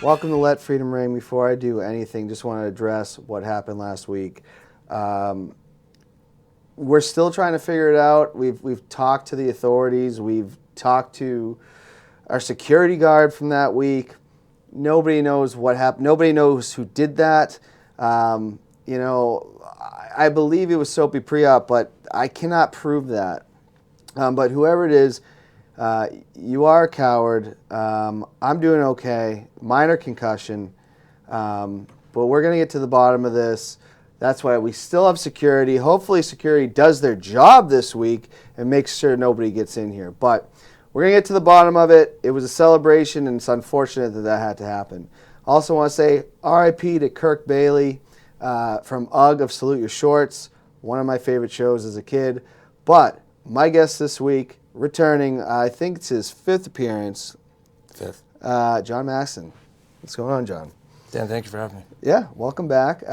Welcome to Let Freedom Ring. Before I do anything, just want to address what happened last week. We're still trying to figure it out. We've talked to the authorities. We've talked to our security guard from that week. Nobody knows what happened. Nobody knows who did that. I believe it was Soapy pre-op, but I cannot prove that. But whoever it is, you are a coward. I'm doing okay. Minor concussion. But we're going to get to the bottom of this. That's why we still have security. Hopefully security does their job this week and makes sure nobody gets in here. But we're going to get to the bottom of it. It was a celebration, and it's unfortunate that that had to happen. Also want to say RIP to Kirk Baily from UGG of Salute Your Shorts. One of my favorite shows as a kid. But my guest this week, returning, I think it's his fifth appearance. Fifth. John Maksin. What's going on, John? Dan, thank you for having me. Yeah, welcome back.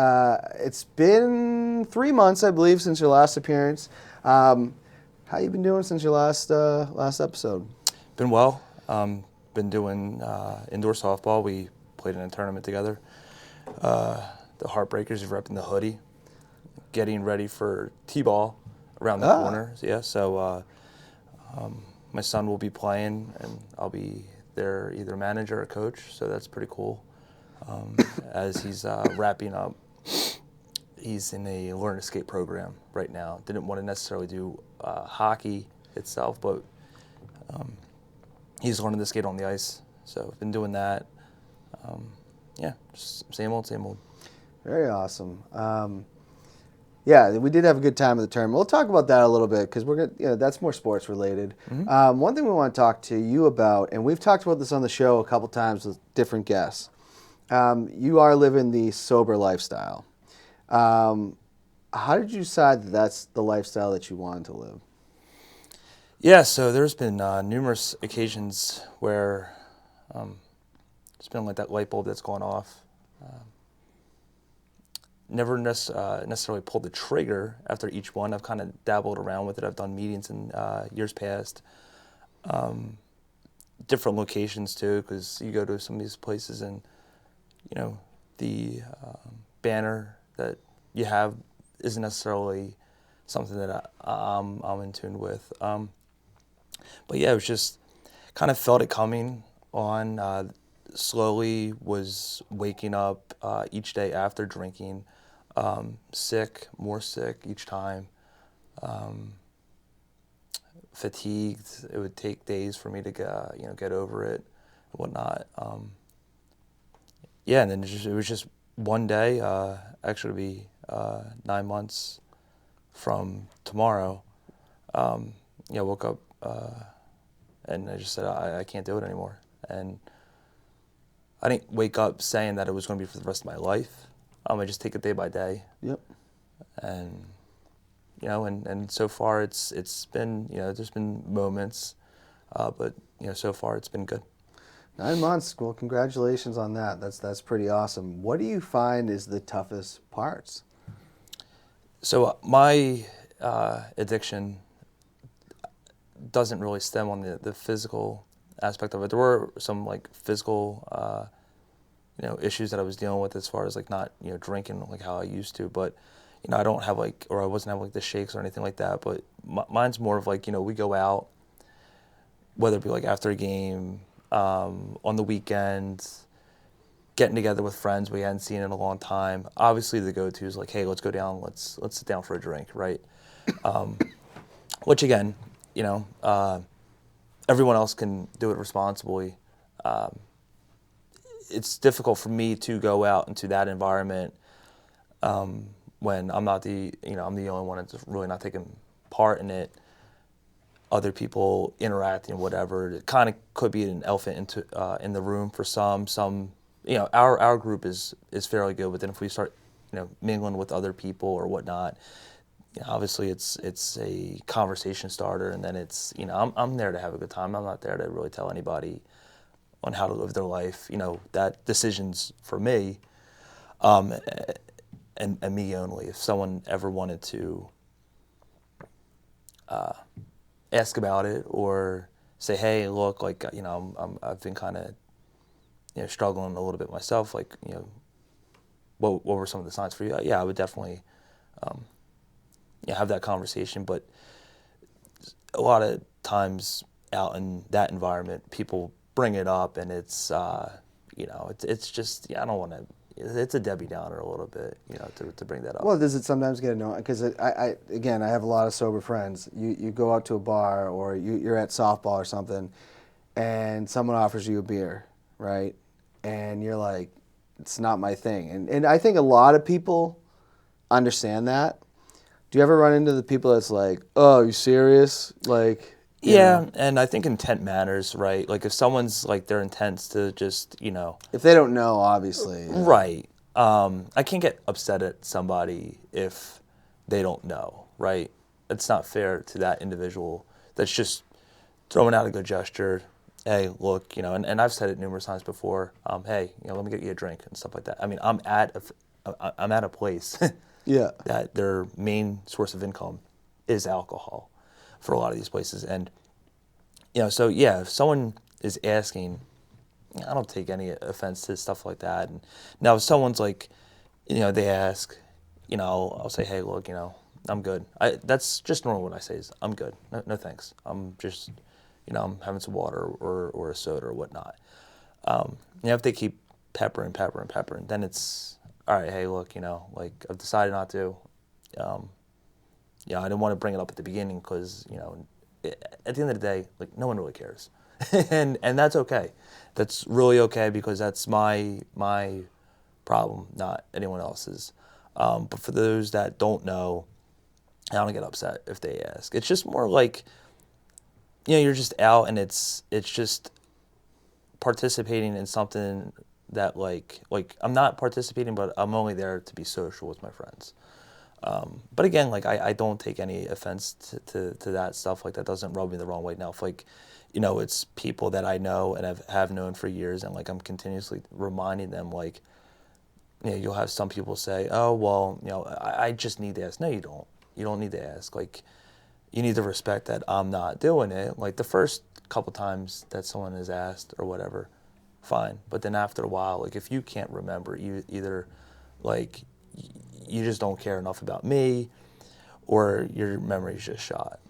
It's been 3 months, I believe, since your last appearance. How you been doing since your last episode? Been well. Been doing indoor softball. We played in a tournament together. The Heartbreakers are repping the hoodie, getting ready for T-ball around the corner. Yeah, so my son will be playing, and I'll be their either manager or coach. So that's pretty cool. As he's wrapping up, he's in a learn to skate program right now. Didn't want to necessarily do hockey itself, but he's learning to skate on the ice. So been doing that. Yeah, just same old, same old. Very awesome. Yeah, we did have a good time at the tournament. We'll talk about that a little bit because we're gonna, that's more sports related. Mm-hmm. One thing we want to talk to you about, and we've talked about this on the show a couple times with different guests. You are living the sober lifestyle. How did you decide that that's the lifestyle that you wanted to live? Yeah, so there's been numerous occasions where it's been like that light bulb that's gone off. Never necessarily pulled the trigger after each one. I've kind of dabbled around with it. I've done meetings in years past. Different locations too, because you go to some of these places and the banner that you have isn't necessarily something that I'm in tune with. But yeah, it was just kind of felt it coming on. Slowly was waking up each day after drinking, sick, more sick each time, fatigued. It would take days for me to get over it and whatnot. Yeah, and then it was just one day, actually be 9 months from tomorrow. Woke up and I just said, I can't do it anymore. And I didn't wake up saying that it was going to be for the rest of my life. I just take it day by day. Yep. And, and so far it's been, there's been moments, but, so far it's been good. 9 months. Well, congratulations on that. That's pretty awesome. What do you find is the toughest parts? So my addiction doesn't really stem on the physical aspect of it. There were some physical issues that I was dealing with as far as not drinking like how I used to, but I don't have or I wasn't having the shakes or anything like that. But mine's more of we go out, whether it be after a game, on the weekends, getting together with friends we hadn't seen in a long time. Obviously the go-to is hey, let's go down, let's sit down for a drink, right? Which again, everyone else can do it responsibly. It's difficult for me to go out into that environment when I'm not I'm the only one that's really not taking part in it. Other people interacting, whatever. It kind of could be an elephant in the room for some. Some, our group is fairly good, but then if we start, mingling with other people or whatnot, obviously it's a conversation starter, and then it's, I'm there to have a good time. I'm not there to really tell anybody on how to live their life. That decision's for me, and me only. If someone ever wanted to ask about it or say, hey, look, I've been kind of, struggling a little bit myself, like, what were some of the signs for you? Yeah, I would definitely have that conversation. But a lot of times out in that environment, people bring it up, and it's it's just, I don't want to. It's a Debbie Downer a little bit, to bring that up. Well, does it sometimes get annoying? Because I have a lot of sober friends. You go out to a bar, or you're at softball or something, and someone offers you a beer, right? And you're like, it's not my thing. And I think a lot of people understand that. Do you ever run into the people that's like, oh, you serious? Like, yeah, and I think intent matters, right? Like, if someone's like, their intent's to just, if they don't know, obviously. Right. I can't get upset at somebody if they don't know, right? It's not fair to that individual that's just throwing out a good gesture. Hey, look, and I've said it numerous times before. Hey, let me get you a drink and stuff like that. I mean, I'm at a place Yeah. that their main source of income is alcohol for a lot of these places. And, so yeah, if someone is asking, I don't take any offense to stuff like that. And now if someone's like, they ask, I'll say, hey, look, I'm good. That's just normal what I say is, I'm good. No thanks. I'm just, I'm having some water or a soda or whatnot. If they keep peppering, then it's, all right, hey, look, like, I've decided not to. I didn't want to bring it up at the beginning because, at the end of the day, like, no one really cares. and that's okay. That's really okay, because that's my problem, not anyone else's. But for those that don't know, I don't get upset if they ask. It's just more like, you're just out, and it's just participating in something that like I'm not participating, but I'm only there to be social with my friends. But again, like, I don't take any offense to that stuff. Like, that doesn't rub me the wrong way. Now, if, like, it's people that I know and have known for years, and like, I'm continuously reminding them, like, you'll have some people say, oh, well, I just need to ask. No, you don't. You don't need to ask. Like, you need to respect that I'm not doing it. Like, the first couple times that someone is asked or whatever, fine. But then after a while, like, if you can't remember, you either, like, you just don't care enough about me, or your memory's just shot.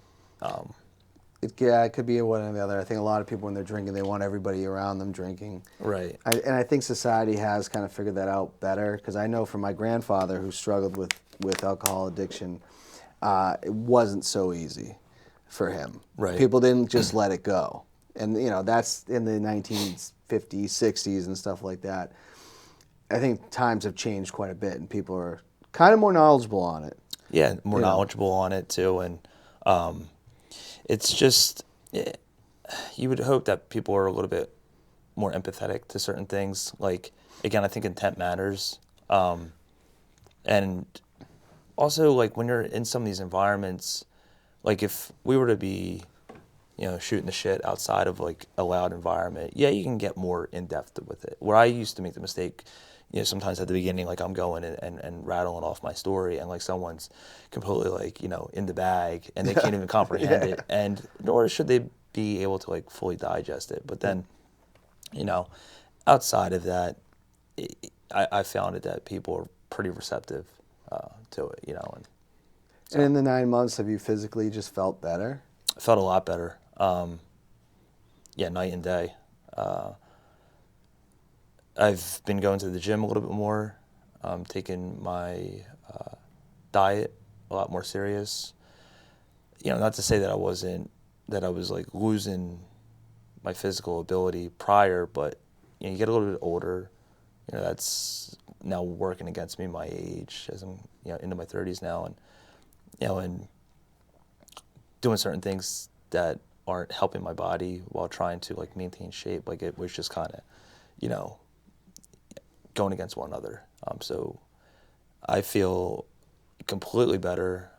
It could be one or the other. I think a lot of people, when they're drinking, they want everybody around them drinking. Right. And I think society has kind of figured that out better, because I know from my grandfather, who struggled with alcohol addiction, it wasn't so easy for him. Right. People didn't just let it go. And, that's in the 1950s, 60s and stuff like that. I think times have changed quite a bit, and people are kind of more knowledgeable on it. Yeah, more knowledgeable on it too. And it's just, you would hope that people are a little bit more empathetic to certain things. Like, again, I think intent matters. And also, like, when you're in some of these environments, like, if we were to be, shooting the shit outside of, like, a loud environment, yeah, you can get more in-depth with it. Where I used to make the mistake, sometimes at the beginning, like, I'm going and rattling off my story, and, like, someone's completely, like, in the bag, and they can't even comprehend it, and nor should they be able to, like, fully digest it. But then, outside of that, I found it that people are pretty receptive to it, And in the 9 months, have you physically just felt better? I felt a lot better. Night and day. I've been going to the gym a little bit more, taking my diet a lot more serious. Not to say that I was like losing my physical ability prior, but you get a little bit older. That's now working against me my age, as I'm into my 30s now, and and doing certain things that aren't helping my body while trying to, like, maintain shape. Like, it was just kind of going against one another. So I feel completely better,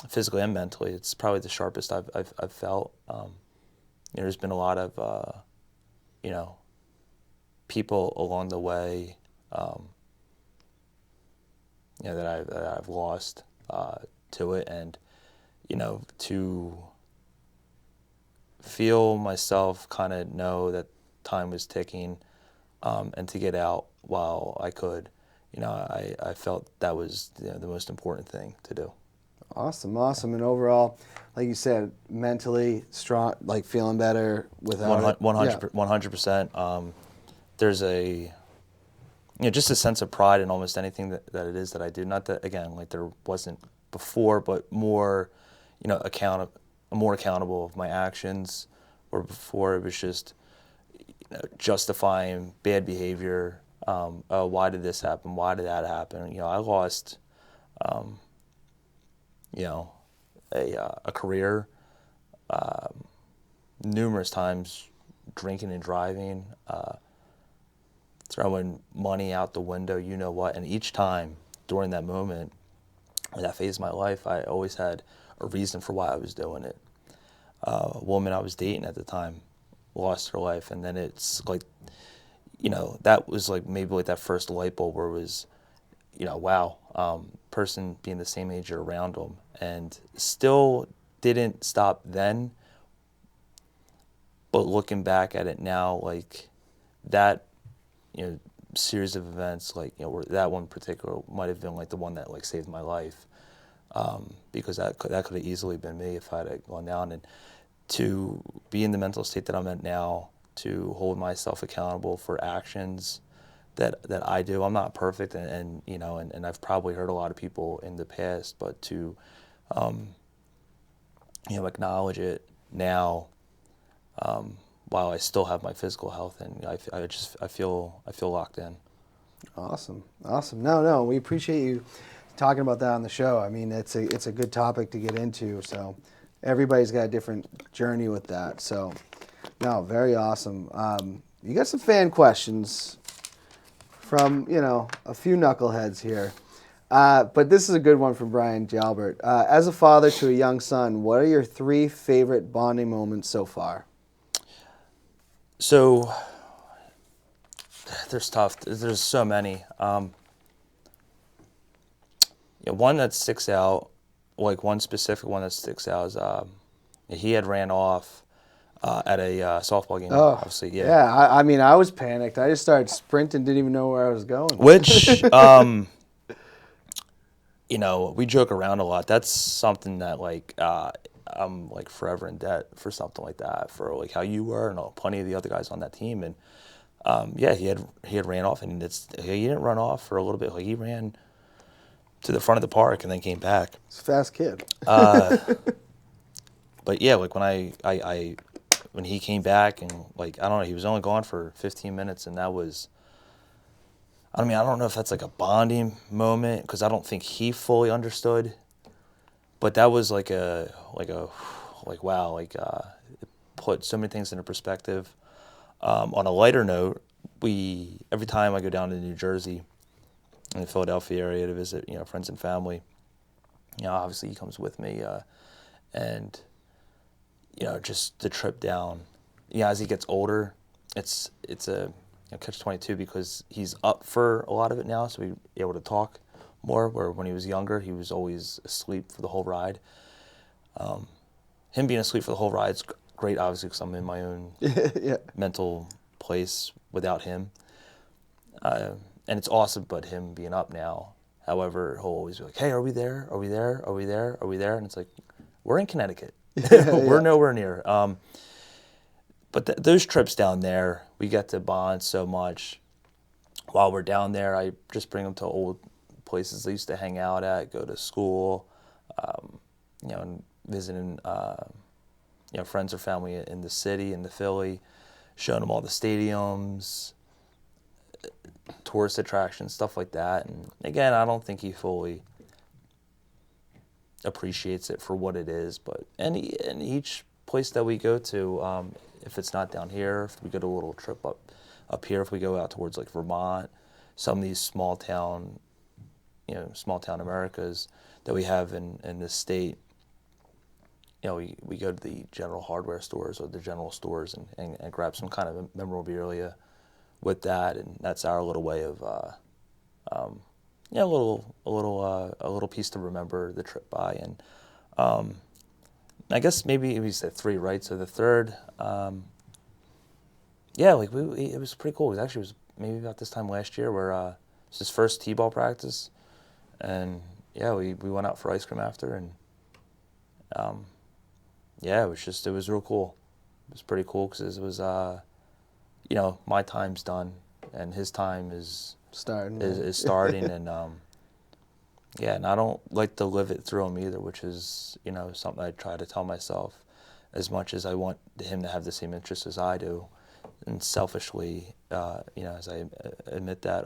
physically and mentally. It's probably the sharpest I've felt. There's been a lot of people along the way that I've lost to it, and to feel myself kind of know that time was ticking, and to get out while I could, I felt that was the most important thing to do. Awesome. And overall, like you said, mentally strong, like feeling better without it. 100%. There's just a sense of pride in almost anything that it is that I do. Not that, again, like there wasn't before, but more, more accountable of my actions. Where before it was just justifying bad behavior. Oh, why did this happen? Why did that happen? I lost, a career numerous times, drinking and driving, throwing money out the window, and each time during that moment, that phase of my life, I always had a reason for why I was doing it. A woman I was dating at the time lost her life, and then it's like, that was like maybe like that first light bulb where it was, wow, person being the same age or around them, and still didn't stop then. But looking back at it now, like that, series of events, like, where that one particular might have been like the one that like saved my life, because that could have easily been me if I had gone down. And to be in the mental state that I'm at now, to hold myself accountable for actions that I do. I'm not perfect, and I've probably hurt a lot of people in the past, but to acknowledge it now, while I still have my physical health, and I feel locked in. Awesome. No, we appreciate you talking about that on the show. I mean, it's a good topic to get into. So everybody's got a different journey with that. So no, very awesome. You got some fan questions from a few knuckleheads here. But this is a good one from Brian Jalbert. As a father to a young son, what are your 3 favorite bonding moments so far? So there's tough. There's so many. One that sticks out, like one specific one that sticks out is he had ran off at a softball game. Oh, obviously, yeah. Yeah, I mean, I was panicked. I just started sprinting, didn't even know where I was going. Which, we joke around a lot. That's something that like I'm like forever in debt for something like that, for like how you were and plenty of the other guys on that team. And he had ran off, and he didn't run off for a little bit. Like he ran to the front of the park and then came back. It's a fast kid. But yeah, like when he came back, and like I don't know, he was only gone for 15 minutes, and that was. I mean, I don't know if that's like a bonding moment, because I don't think he fully understood. But that was like wow, it put so many things into perspective. On a lighter note, every time I go down to New Jersey, in the Philadelphia area to visit, friends and family, obviously he comes with me, and just the trip down. As he gets older, it's a catch-22, because he's up for a lot of it now, so we're able to talk more, where when he was younger, he was always asleep for the whole ride. Him being asleep for the whole ride is great, obviously, because I'm in my own mental place without him. And it's awesome, but him being up now, however, he'll always be like, hey, are we there? Are we there? Are we there? Are we there? And it's like, we're in Connecticut. We're nowhere near. But those trips down there, we get to bond so much. While we're down there, I just bring them to old places they used to hang out at, go to school, and visiting, friends or family in the city, in the Philly, showing them all the stadiums, tourist attractions, stuff like that. And again, I don't think he fully appreciates it for what it is. But in each place that we go to, if it's not down here, if we go to a little trip up here, if we go out towards like Vermont, some of these small town Americas that we have in this state, we go to the general hardware stores or the general stores and grab some kind of memorabilia with that, and that's our little way of a little piece to remember the trip by. And I guess maybe we said 3, right? So the third, Yeah, like it was pretty cool. It was maybe about this time last year where it was his first t-ball practice, and yeah, we went out for ice cream after, and yeah, it was real cool. It was pretty cool because it was my time's done and his time is Starting. is starting, and yeah, and I don't like to live it through him either, which is something I try to tell myself. As much as I want him to have the same interests as I do, and selfishly, as I admit that,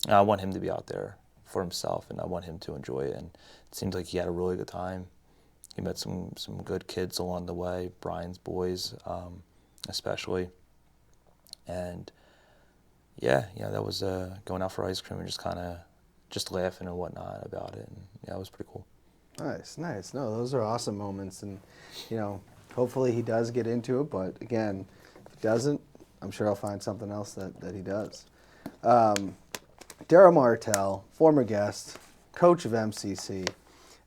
I want him to be out there for himself, and I want him to enjoy it. And it seems like he had a really good time. He met some good kids along the way, Brian's boys, especially. And yeah, that was going out for ice cream and just laughing and whatnot about it. And yeah, it was pretty cool. Nice. No, those are awesome moments, and hopefully he does get into it. But again, if he doesn't, I'm sure I'll find something else that he does. Daryl Martell, former guest, coach of MCC.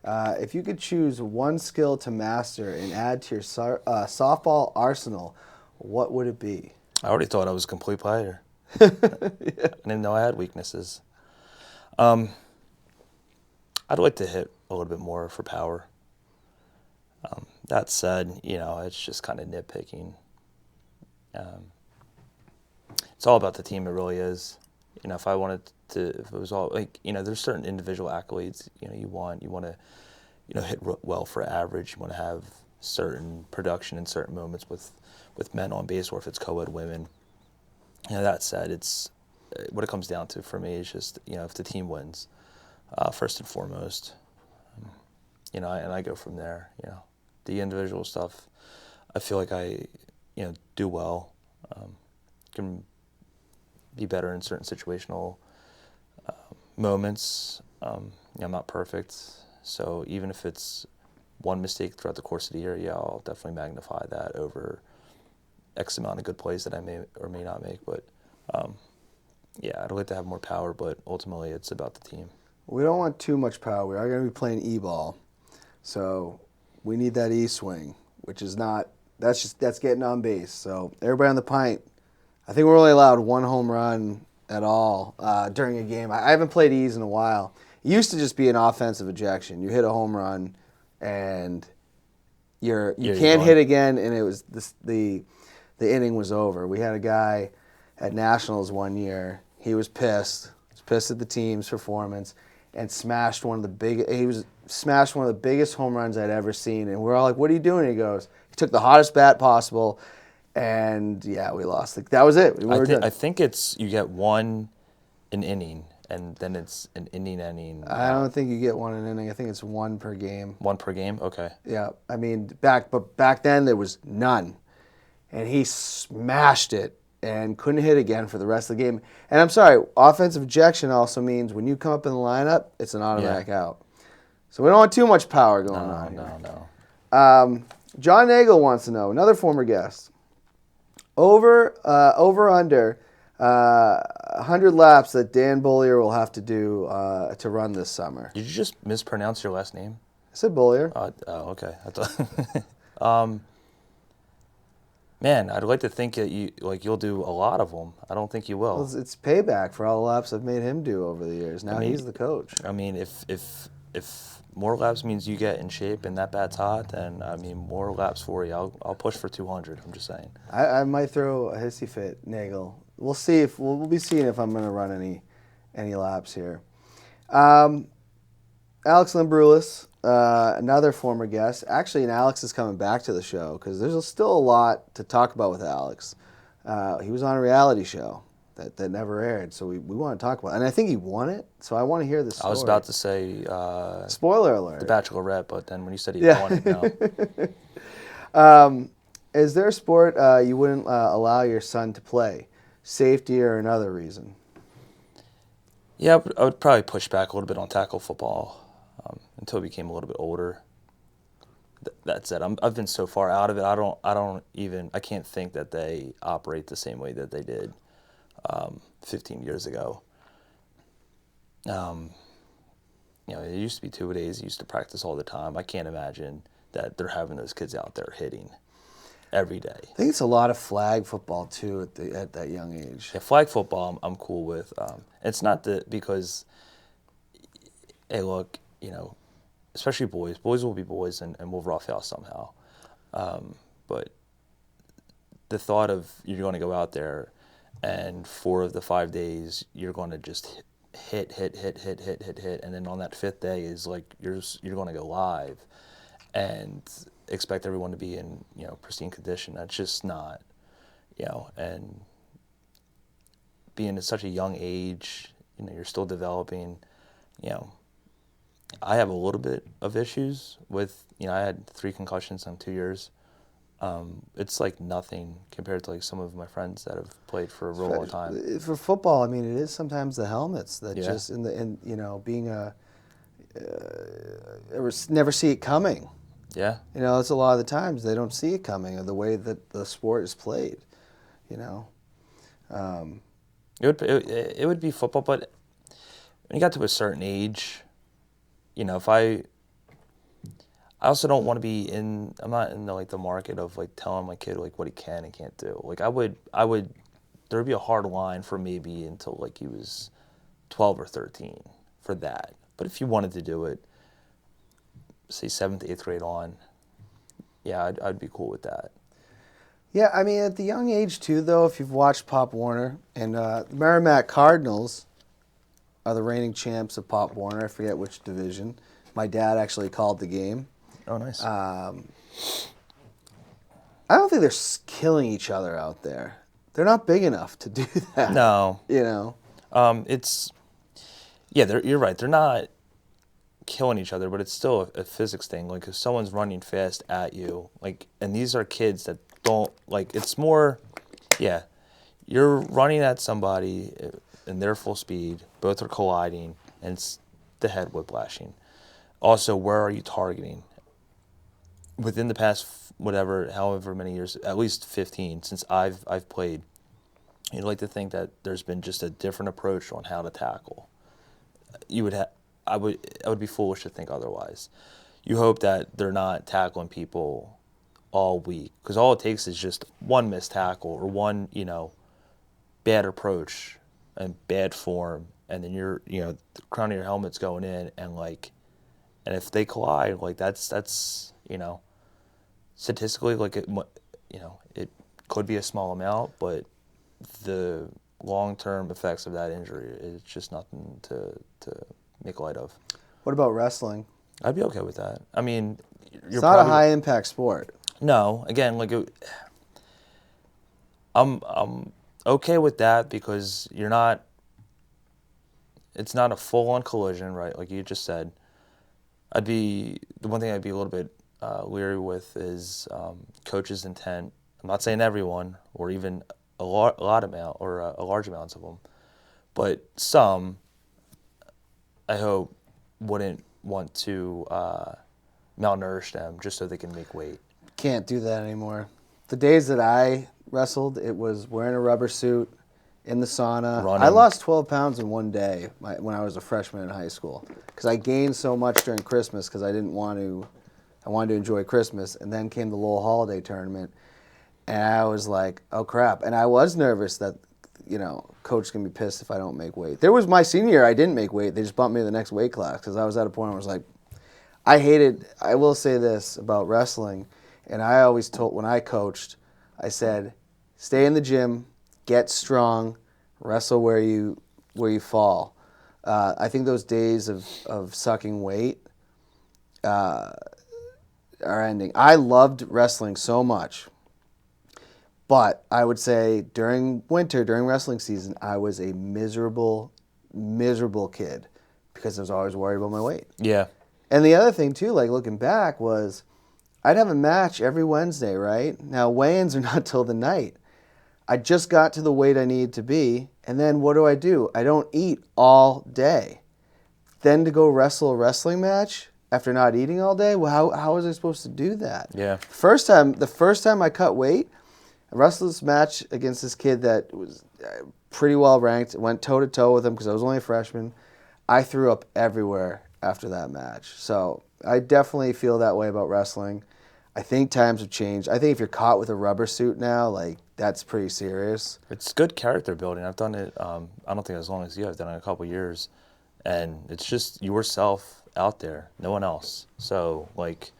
If you could choose one skill to master and add to your softball arsenal, what would it be? I already thought I was a complete player. Yeah. I didn't know I had weaknesses. I'd like to hit a little bit more for power. That said, it's just kind of nitpicking. It's all about the team. It really is. If it was all there's certain individual accolades. You want to, hit well for average. You want to have certain production in certain moments with men on base, or if it's co-ed women. That said, it's what it comes down to for me is just if the team wins, first and foremost. And I go from there. The individual stuff, I feel like I do well. Can be better in certain situational moments. I'm not perfect, so even if it's one mistake throughout the course of the year, I'll definitely magnify that over X amount of good plays that I may or may not make. But I'd like to have more power, but ultimately it's about the team. We don't want too much power. We are going to be playing E-ball, so we need that E-swing, which is not. That's getting on base. So everybody on the pint, I think we're only allowed one home run at all during a game. I haven't played E's in a while. It used to just be an offensive ejection. You hit a home run, and you can't hit again, and it was the inning was over. We had a guy at Nationals one year. He was pissed. He was pissed at the team's performance, and smashed one of the biggest home runs I'd ever seen. And we're all like, "What are you doing?" He goes, "He took the hottest bat possible." And we lost. That was it. I think it's you get an inning, and then it's an inning. I don't think you get one an inning. I think it's one per game. One per game? Okay. Yeah. I mean, back then there was none, and he smashed it and couldn't hit again for the rest of the game. And I'm sorry, offensive ejection also means when you come up in the lineup, it's an automatic out. So we don't want too much power going on here. No. John Nagel wants to know, another former guest. Over under 100 laps that Dan Bullier will have to do to run this summer. Did you just mispronounce your last name? I said Bullier. Okay. I thought. Man, I'd like to think that you'll do a lot of them. I don't think you will. Well, it's payback for all the laps I've made him do over the years. Now he's the coach. I mean, if more laps means you get in shape and that bat's hot, then more laps for you. I'll push for 200. I'm just saying. I might throw a hissy fit, Nagel. We'll see if we'll be seeing if I'm going to run any laps here. Alex Limburus, another former guest. Actually, and Alex is coming back to the show because there's still a lot to talk about with Alex. He was on a reality show that never aired, so we want to talk about it. And I think he won it, so I want to hear this story. I was about to say... spoiler alert. The Bachelorette, but then when you said he won it, no. Is there a sport you wouldn't allow your son to play? Safety or another reason? Yeah, I would probably push back a little bit on tackle football until he became a little bit older. That said, I've been so far out of it. I can't think that they operate the same way that they did 15 years ago. It used to be 2 days. Used to practice all the time. I can't imagine that they're having those kids out there hitting every day. I think it's a lot of flag football too at that young age. Yeah, flag football I'm cool with. It's not because, hey, look, especially boys. Boys will be boys, and we'll rough out somehow. But the thought of you're going to go out there, and 4 of the 5 days you're going to just hit, and then on that 5th day is like you're going to go live, and expect everyone to be in pristine condition. That's just not, and being at such a young age, you're still developing. I have a little bit of issues with, I had 3 concussions in 2 years. It's like nothing compared to like some of my friends that have played for a real long time. For football, I mean, it is sometimes the helmets that just being never see it coming. Yeah. It's a lot of the times they don't see it coming, or the way that the sport is played. It would be football, but when you got to a certain age, if I also don't want to be I'm not in the market of like telling my kid like what he can and can't do. Like there would be a hard line for maybe until like he was 12 or 13 for that. But if you wanted to do it, say 7th to 8th grade on, yeah, I'd be cool with that. Yeah, I mean, at the young age too, though, if you've watched Pop Warner, and the Merrimack Cardinals are the reigning champs of Pop Warner. I forget which division. My dad actually called the game. Oh, nice. I don't think they're killing each other out there. They're not big enough to do that. No. You're right. They're not killing each other, but it's still a physics thing. Like if someone's running fast at you, like, and these are kids that don't it's more, you're running at somebody in their full speed, both are colliding, and it's the head whiplashing. Also, where are you targeting? Within the past however many years, at least 15 since I've played, you'd like to think that there's been just a different approach on how to tackle. I would be foolish to think otherwise. You hope that they're not tackling people all week, because all it takes is just one missed tackle or one bad approach and bad form, and then the crown of your helmet's going in, and if they collide, like that's statistically, like it could be a small amount, but the long-term effects of that injury is just nothing to make light of. What about wrestling? I'd be okay with that. I mean, it's not a high-impact sport. No, again, I'm okay with that because it's not a full-on collision, right? Like you just said. The one thing I'd be a little bit leery with is coach's intent. I'm not saying everyone, or even a large amounts of them, but some, I hope, wouldn't want to malnourish them just so they can make weight. Can't do that anymore. The days that I wrestled, it was wearing a rubber suit in the sauna. Running. I lost 12 pounds in one day when I was a freshman in high school because I gained so much during Christmas because I wanted to enjoy Christmas, and then came the little holiday tournament, and I was like, oh crap. And I was nervous that, coach is going to be pissed if I don't make weight. There was my senior year, I didn't make weight. They just bumped me to the next weight class because I was at a point where I was like, I will say this about wrestling, and I always told, when I coached, I said, stay in the gym, get strong, wrestle where you fall. I think those days of sucking weight are ending. I loved wrestling so much, but I would say during wrestling season, I was a miserable, miserable kid because I was always worried about my weight. Yeah. And the other thing too, like looking back, was I'd have a match every Wednesday, right? Now weigh-ins are not till the night. I just got to the weight I needed to be, and then what do? I don't eat all day. Then to go wrestle a wrestling match after not eating all day? Well, how was I supposed to do that? Yeah. The first time I cut weight, I wrestled this match against this kid that was pretty well ranked. Went toe-to-toe with him because I was only a freshman. I threw up everywhere after that match. So I definitely feel that way about wrestling. I think times have changed. I think if you're caught with a rubber suit now, like, that's pretty serious. It's good character building. I've done it, I don't think as long as you. I've done it a couple years. And it's just yourself out there, no one else. So, like,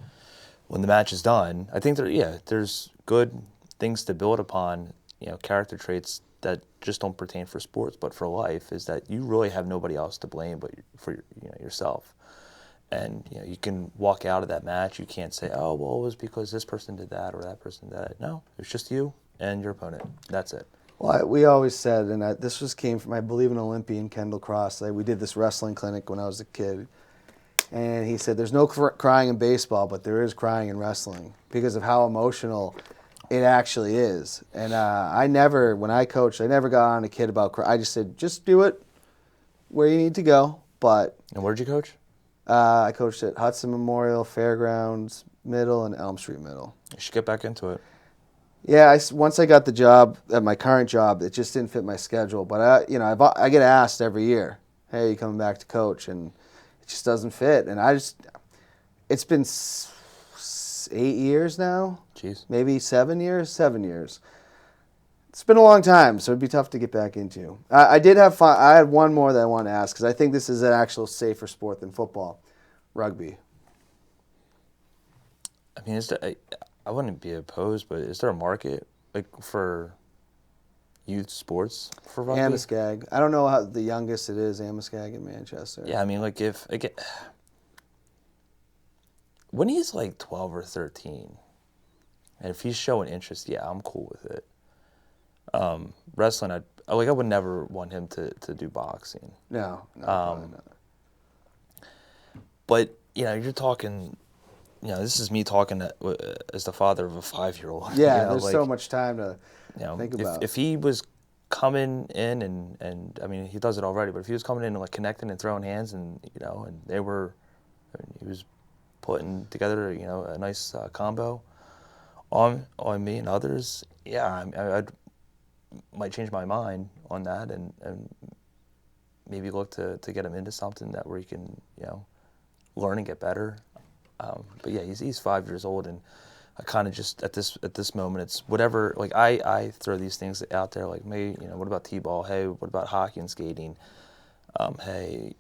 when the match is done, I think there's good things to build upon, character traits that just don't pertain for sports, but for life, is that you really have nobody else to blame but for yourself. And you can walk out of that match. You can't say, "Oh, well, it was because this person did that or that person did that." No, it's just you and your opponent. That's it. Well, we always said, and this came from, I believe, an Olympian, Kendall Cross. We did this wrestling clinic when I was a kid, and he said, "There's no crying in baseball, but there is crying in wrestling because of how emotional it actually is." And when I coached, I never got on a kid about crying. I just said, "Just do it where you need to go." But And where did you coach? I coached at Hudson Memorial, Fairgrounds Middle, and Elm Street Middle. You should get back into it. Yeah, once I got the job at my current job, it just didn't fit my schedule. But I get asked every year, "Hey, you coming back to coach?" And it just doesn't fit. And it's been 8 years now. Jeez. Maybe 7 years. 7 years. It's been a long time, so it'd be tough to get back into. I did have fun. I had one more that I want to ask because I think this is an actual safer sport than football, rugby. I mean, I wouldn't be opposed, but is there a market for youth sports for rugby? Amoskeag. I don't know how the youngest it is. Amoskeag in Manchester. Yeah, I mean, when he's 12 or 13, and if he's showing interest, yeah, I'm cool with it. Wrestling, I would never want him to do boxing. No, probably not. But you're talking. This is me talking as the father of a 5-year-old. Yeah, there's so much time to think about. If he was coming in and I mean, he does it already, but if he was coming in and connecting and throwing hands and he was putting together a nice combo on me and others, yeah, I might change my mind on that and maybe look to get him into something where he can learn and get better. But yeah, he's 5 years old, and I kind of just at this moment, it's whatever. I throw these things out there, maybe what about t-ball? Hey, what about hockey and skating? Hey,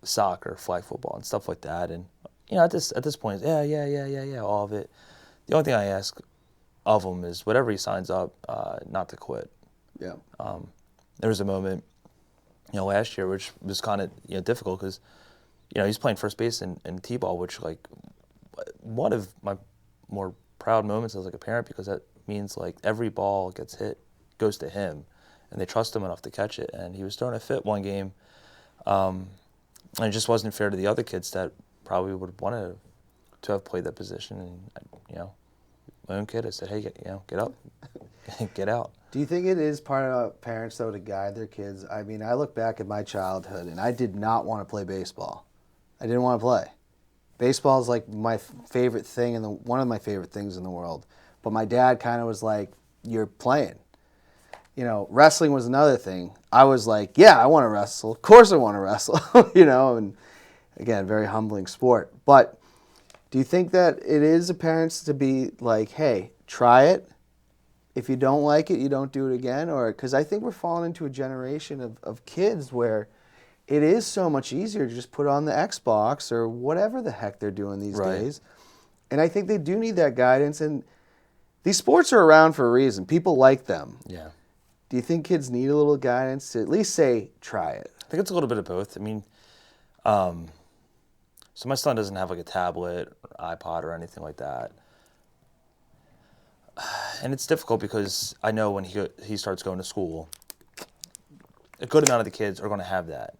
soccer, flag football, and stuff like that. And at this point, yeah, all of it. The only thing I ask of him is whatever he signs up, not to quit. Yeah. There was a moment, last year, which was kind of difficult because. He's playing first base in t-ball, which one of my more proud moments as a parent, because that means every ball gets hit goes to him, and they trust him enough to catch it. And he was throwing a fit one game, and it just wasn't fair to the other kids that probably would have wanted to have played that position. And my own kid, I said, "Hey, get up, get out." Do you think it is part of parents though to guide their kids? I mean, I look back at my childhood, and I did not want to play baseball. I didn't want to play. Baseball is my favorite thing one of my favorite things in the world. But my dad kind of was like, "You're playing." Wrestling was another thing. I was like, "Yeah, I want to wrestle. Of course I want to wrestle." And again, very humbling sport. But do you think that it is a parents to be like, "Hey, try it. If you don't like it, you don't do it again"? Or because I think we're falling into a generation of kids where it is so much easier to just put on the Xbox or whatever the heck they're doing these days. And I think they do need that guidance. And these sports are around for a reason. People like them. Yeah. Do you think kids need a little guidance to at least say, try it? I think it's a little bit of both. I mean, so my son doesn't have a tablet or iPod or anything like that. And it's difficult because I know when he starts going to school, a good amount of the kids are going to have that.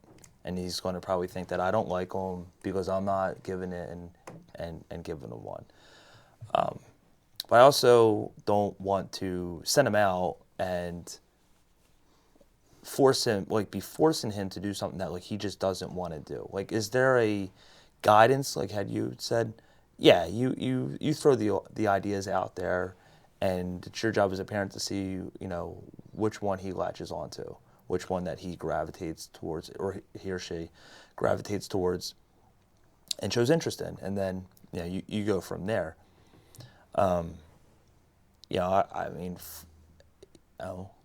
And he's going to probably think that I don't like them because I'm not giving it and giving them one. But I also don't want to send him out and be forcing him to do something that he just doesn't want to do. Is there a guidance? Had you said, yeah, you throw the ideas out there, and it's your job as a parent to see which one he latches onto. Which one that he gravitates towards, or he or she gravitates towards and shows interest in. And then, you go from there. I mean,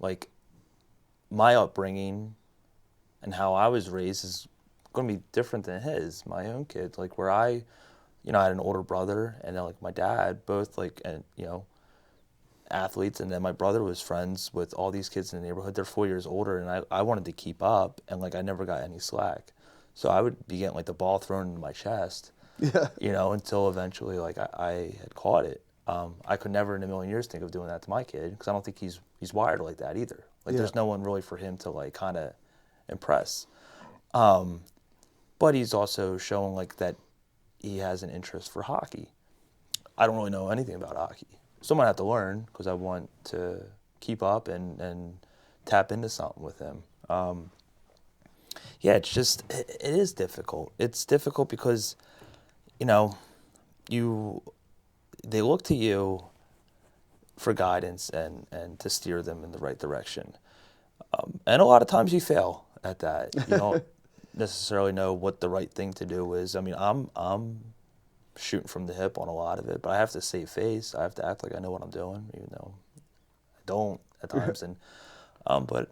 like my upbringing and how I was raised is going to be different than his, my own kid. Like where I had an older brother and then like my dad, both athletes, and then my brother was friends with all these kids in the neighborhood. They're 4 years older, and I wanted to keep up, and like I never got any slack. So I would be getting like the ball thrown into my chest, until eventually like I had caught it. I could never in a million years think of doing that to my kid because I don't think he's wired like that either. Like there's no one really for him to like kind of impress. But he's also showing like that he has an interest for hockey. I don't really know anything about hockey. So I'm going to have to learn because I want to keep up and tap into something with him. It's just, it is difficult. It's difficult because, they look to you for guidance and to steer them in the right direction. And a lot of times you fail at that. You don't necessarily know what the right thing to do is. I mean, I'm shooting from the hip on a lot of it, but I have to save face. I have to act like I know what I'm doing, even though I don't at times. And but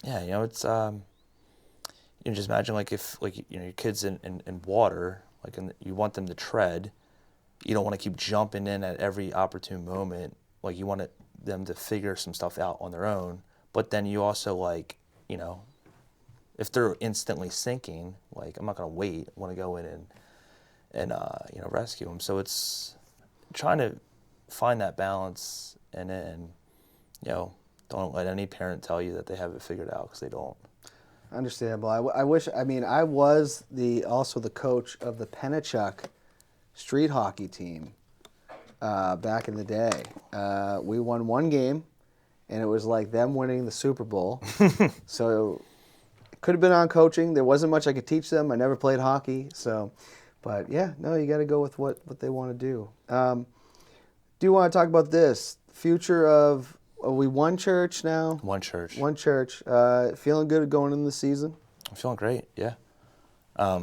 yeah, it's just imagine like if like your kids in water, like you want them to tread. You don't want to keep jumping in at every opportune moment. Like you want them to figure some stuff out on their own. But then you also like, if they're instantly sinking, like I'm not gonna wait. I want to go in and rescue them. So it's trying to find that balance, and don't let any parent tell you that they have it figured out because they don't. Understandable. I wish. I mean, I was also the coach of the Pennachuck street hockey team back in the day. We won one game, and it was like them winning the Super Bowl. So it could have been on coaching. There wasn't much I could teach them. I never played hockey, so. But yeah, no, you got to go with what they want to do. Do you want to talk about this future of? Are we one church now? One church. One church. Feeling good going into the season? I'm feeling great. Yeah. A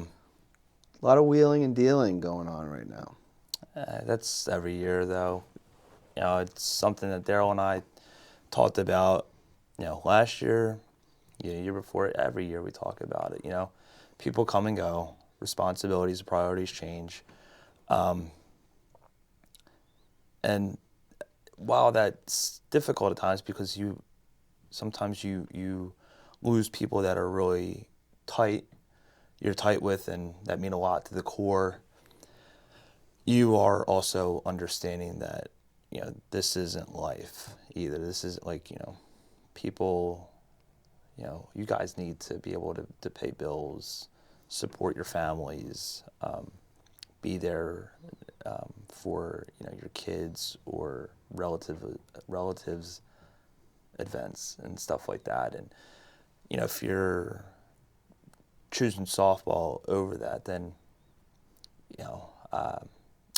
lot of wheeling and dealing going on right now. That's every year, though. It's something that Daryl and I talked about. Last year, year before. Every year we talk about it. People come and go. Responsibilities, priorities change. And while that's difficult at times because sometimes you lose people that are really you're tight with and that mean a lot to the core, you are also understanding that, this isn't life either. This is like, people, you guys need to be able to pay bills, support your families, be there for your kids or relatives events and stuff like that. And if you're choosing softball over that, then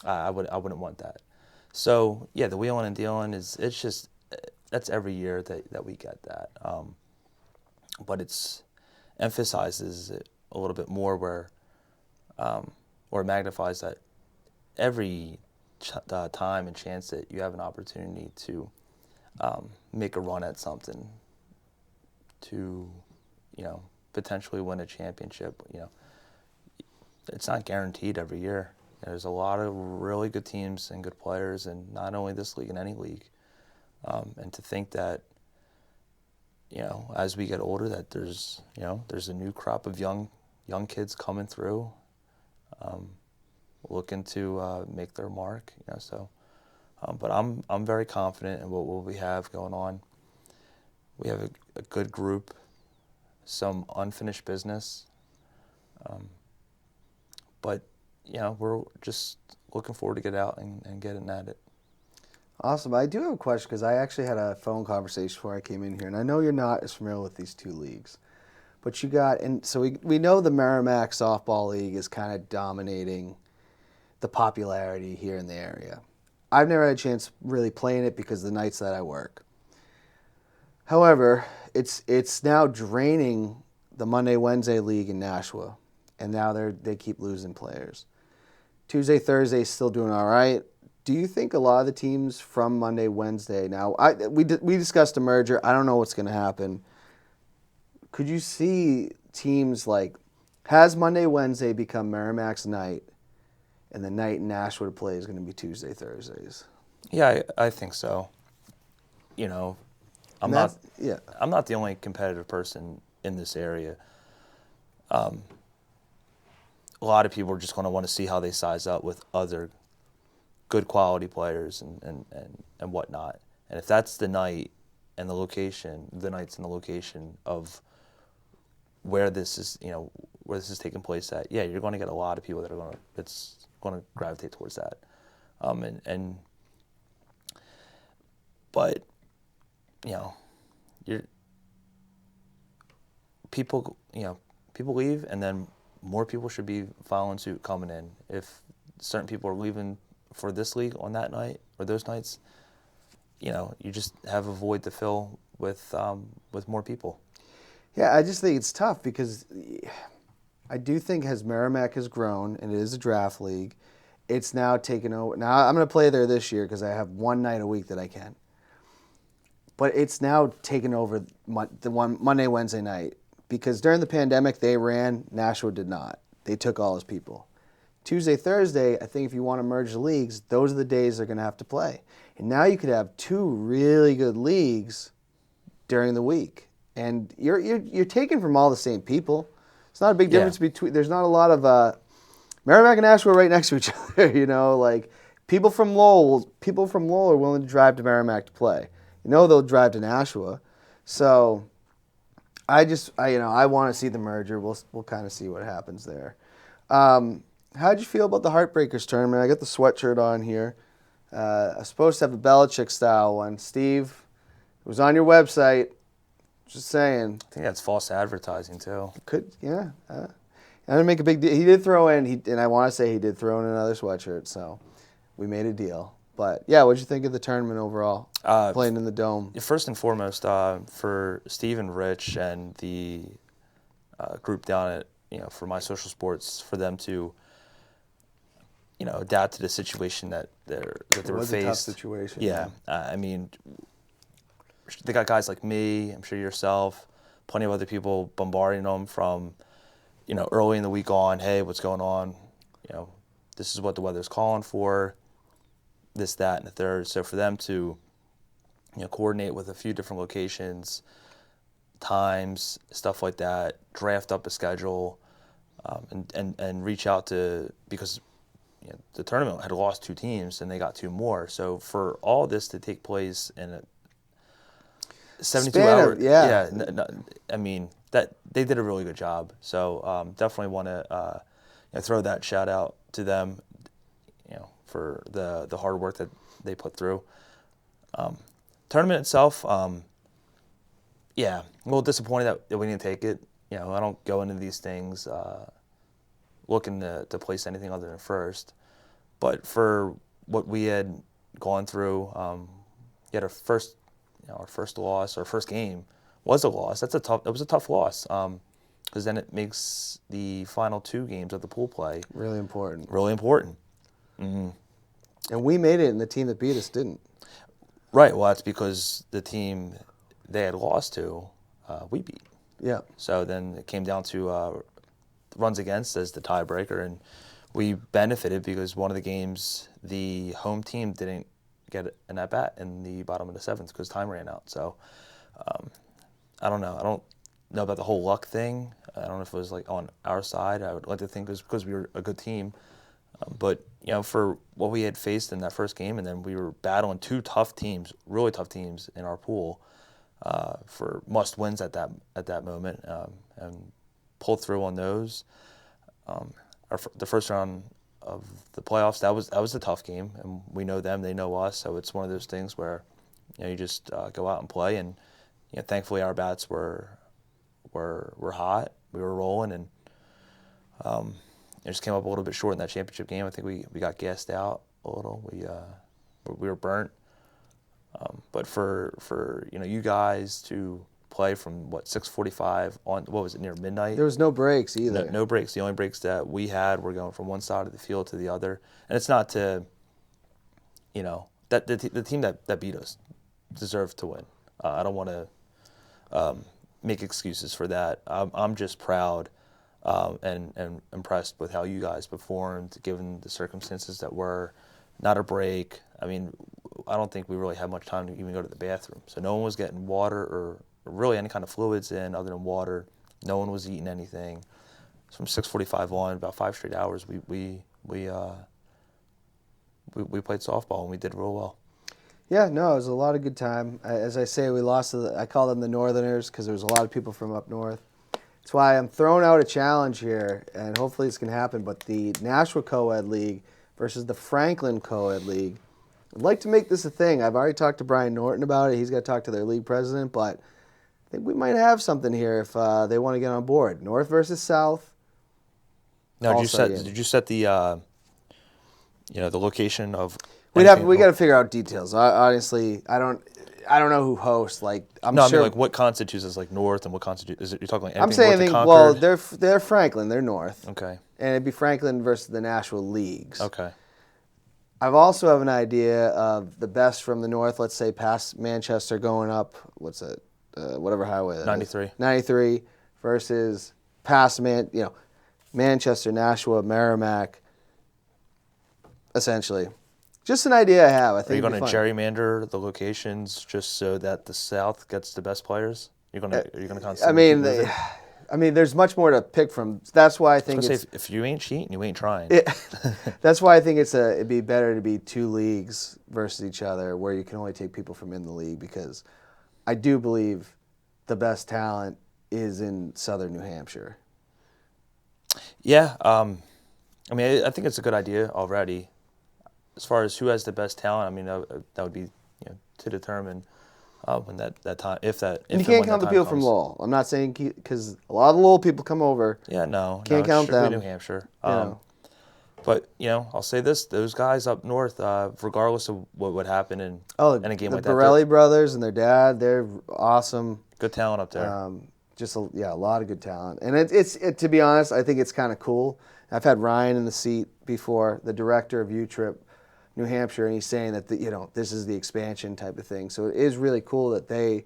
I wouldn't want that. So yeah, the wheeling and dealing that's every year that we get that. But it's emphasizes it a little bit more where, or magnifies that every time and chance that you have an opportunity to make a run at something, to potentially win a championship. It's not guaranteed every year. There's a lot of really good teams and good players, and not only this league, in any league. And to think that, as we get older, that there's a new crop of young kids coming through, looking to make their mark. But I'm very confident in what we have going on. We have a good group, some unfinished business, but we're just looking forward to get out and getting at it. Awesome. I do have a question because I actually had a phone conversation before I came in here, and I know you're not as familiar with these two leagues, but we know the Merrimack Softball League is kind of dominating the popularity here in the area. I've never had a chance really playing it because of the nights that I work. However, it's now draining the Monday-Wednesday league in Nashua, and now they keep losing players. Tuesday, Thursday still doing all right. Do you think a lot of the teams from Monday, Wednesday now? We discussed a merger. I don't know what's going to happen. Could you see teams like has Monday, Wednesday become Merrimack's night, and the night Nashua play is going to be Tuesday, Thursdays? Yeah, I think so. You know, I'm not the only competitive person in this area. A lot of people are just going to want to see how they size up with other good quality players and whatnot. And if that's the night and the location, the nights and the location of where this is, where this is taking place at, yeah, you're going to get a lot of people that's going to gravitate towards that. But people leave, and then more people should be following suit coming in. If certain people are leaving for this league on that night or those nights, you just have a void to fill with more people. Yeah, I just think it's tough because I do think as Merrimack has grown and it is a draft league, it's now taken over. Now I'm going to play there this year because I have one night a week that I can. But it's now taken over the one Monday, Wednesday night because during the pandemic they ran, Nashua did not. They took all his people. Tuesday, Thursday, I think if you want to merge the leagues, those are the days they're going to have to play. And now you could have two really good leagues during the week. And you're taking from all the same people. It's not a big difference between. There's not a lot of Merrimack and Nashua are right next to each other. Like people from Lowell are willing to drive to Merrimack to play. They'll drive to Nashua. So I want to see the merger. We'll kind of see what happens there. How'd you feel about the Heartbreakers Tournament? I got the sweatshirt on here. I was supposed to have a Belichick style one. Steve, it was on your website. Just saying. I think that's false advertising too. I didn't make a big deal. He did throw in, and I want to say he did throw in another sweatshirt, so we made a deal. But yeah, what'd you think of the tournament overall? Playing in the Dome. First and foremost, for Steve and Rich and the group down at for My Social Sports, for them to adapt to the situation that they were faced. It was a tough situation. Yeah. They got guys like me, I'm sure yourself, plenty of other people bombarding them from, early in the week on, hey, what's going on? This is what the weather's calling for, this, that, and the third. So for them to, coordinate with a few different locations, times, stuff like that, draft up a schedule, and reach out to, because the tournament had lost 2 teams and they got 2 more. So for all this to take place in a 72 hours, that they did a really good job. So definitely want to throw that shout out to them, for the hard work that they put through. Tournament itself, a little disappointed that we didn't take it. I don't go into these things looking to place anything other than first. But for what we had gone through, we had our first loss, our first game was a loss. It was a tough loss, because then it makes the final 2 games of the pool play really important. Mm-hmm. And we made it, and the team that beat us didn't. Right. Well, that's because the team they had lost to, we beat. Yeah. So then it came down to runs against as the tiebreaker, and we benefited because one of the games the home team didn't get an at-bat in the bottom of the 7th because time ran out. So I don't know. I don't know about the whole luck thing. I don't know if it was like on our side. I would like to think it was because we were a good team. But for what we had faced in that first game, and then we were battling 2 tough teams, really tough teams in our pool, for must wins at that moment, and pulled through on those. The first round of the playoffs, that was a tough game, and we know them, they know us, so it's one of those things where you just go out and play, and thankfully our bats were hot, we were rolling, and it just came up a little bit short in that championship game. I think we got gassed out a little. We were burnt. But for you guys to play from 6:45 on, what was it, near midnight? There was no breaks either. No breaks. The only breaks that we had were going from one side of the field to the other. And it's not to, that the team that beat us deserved to win. I don't want to make excuses for that. I'm just proud and impressed with how you guys performed, given the circumstances that were. Not a break. I mean, I don't think we really had much time to even go to the bathroom. So no one was getting water or really any kind of fluids in other than water. No one was eating anything. From 6:45 on, about 5 straight hours, we played softball and we did real well. Yeah, no, it was a lot of good time. As I say, we lost to I call them the Northerners because there was a lot of people from up north. That's why I'm throwing out a challenge here, and hopefully this can happen, but the Nashua Co-Ed League versus the Franklin Co-Ed League. I'd like to make this a thing. I've already talked to Brian Norton about it. He's got to talk to their league president, but I think we might have something here if they want to get on board. North versus South. Now, did you set the the location of? We got to figure out details. Honestly, I don't know who hosts. Like, I'm sure. I mean, like, what constitutes as like North and what constitutes? Is it you're talking like anything I'm saying, north of Concord? they're Franklin. They're North. Okay. And it'd be Franklin versus the Nashua leagues. Okay. I've also have an idea of the best from the North. Let's say past Manchester, going up. What's it? Whatever highway that 93. is. 93 versus past Manchester, Nashua, Merrimack. Essentially. Just an idea I have. I think. Are you going to gerrymander the locations just so that the South gets the best players? Are you going to constantly? I mean, there's much more to pick from. That's why I think if you ain't cheating, you ain't trying. That's why I think it'd be better to be two leagues versus each other, where you can only take people from in the league, because I do believe the best talent is in southern New Hampshire. Yeah, I mean, I think it's a good idea already. As far as who has the best talent, I mean, that would be to determine when that time, if that. And you can't count the people from Lowell. I'm not saying, because a lot of the Lowell people come over. Yeah, can't count them. New Hampshire. But I'll say this: those guys up north, regardless of what would happen in a game like that, the Baily brothers and their dad, they're awesome. Good talent up there. A lot of good talent, and it's to be honest, I think it's kind of cool. I've had Ryan in the seat before, the director of U-Trip New Hampshire, and he's saying that this is the expansion type of thing. So it is really cool that they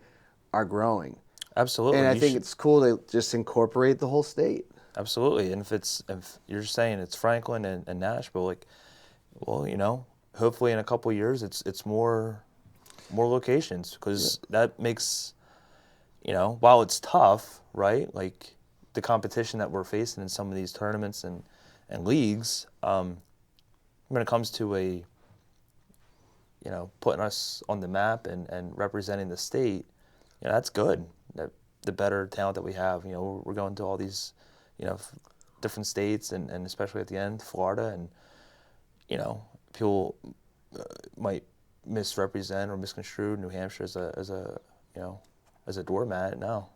are growing. Absolutely. And I think it's cool to just incorporate the whole state. Absolutely. And if you're saying it's Franklin and Nashville, hopefully in a couple of years it's more locations, because that makes, while it's tough, right? Like the competition that we're facing in some of these tournaments and leagues, when it comes to putting us on the map and representing the state, that's good. The better talent that we have, we're going to all these, different states and especially at the end, Florida, and, people might misrepresent or misconstrue New Hampshire as a doormat. No.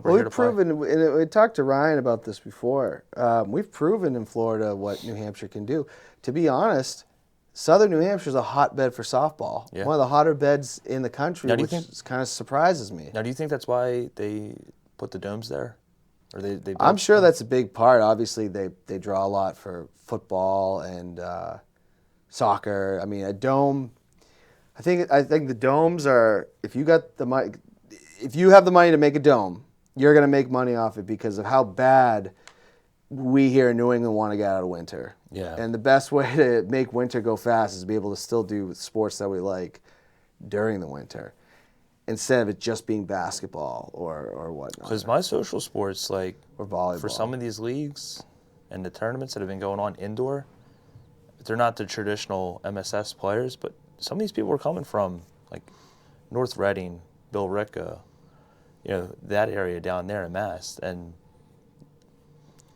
We've proven, and we talked to Ryan about this before, we've proven in Florida what New Hampshire can do. To be honest, southern New Hampshire is a hotbed for softball. Yeah. One of the hotter beds in the country, which kind of surprises me. Now, do you think that's why they put the domes there? Or they I'm sure that's a big part. Obviously, they draw a lot for football and soccer. I mean, a dome, I think the domes are, if you have the money to make a dome, you're going to make money off it because of how bad we here in New England want to get out of winter. Yeah. And the best way to make winter go fast is to be able to still do sports that we like during the winter, instead of it just being basketball or whatnot. Because my social sports, or volleyball, for some of these leagues and the tournaments that have been going on indoor, they're not the traditional MSS players, but some of these people are coming from North Reading, Billerica, that area down there in Mass, and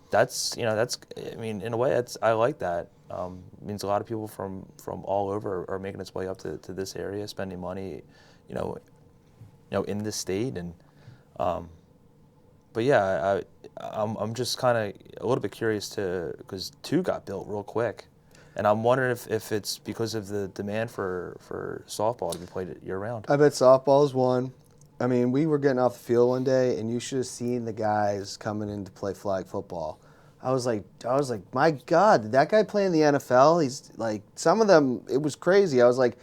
that's I mean, in a way, I like that. It means a lot of people from all over are making its way up to this area, spending money, in this state, and but yeah, I'm just kind of a little bit curious because two got built real quick, and I'm wondering if it's because of the demand for softball to be played year round. I bet softball is one. I mean, we were getting off the field one day, and you should have seen the guys coming in to play flag football. I was like, my God, did that guy play in the NFL? He's like, some of them, it was crazy. I was like,